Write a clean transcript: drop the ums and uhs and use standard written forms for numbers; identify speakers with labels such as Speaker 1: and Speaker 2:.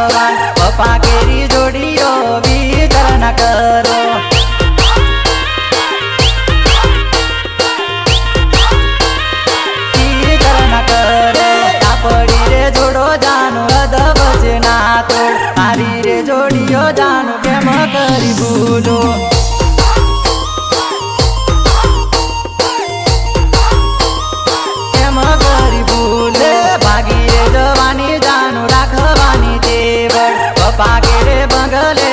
Speaker 1: भगवान पप्पा केरी जोड़ियो विचार न करो विचार न करो तापड़ी रे जोड़ो जानो अदब से ना तोड़ तारी रे जोड़ियो जानो केम करी भूलो भागी रे जवानी जानु राखवानी तेवर पप्पा के रे बंगले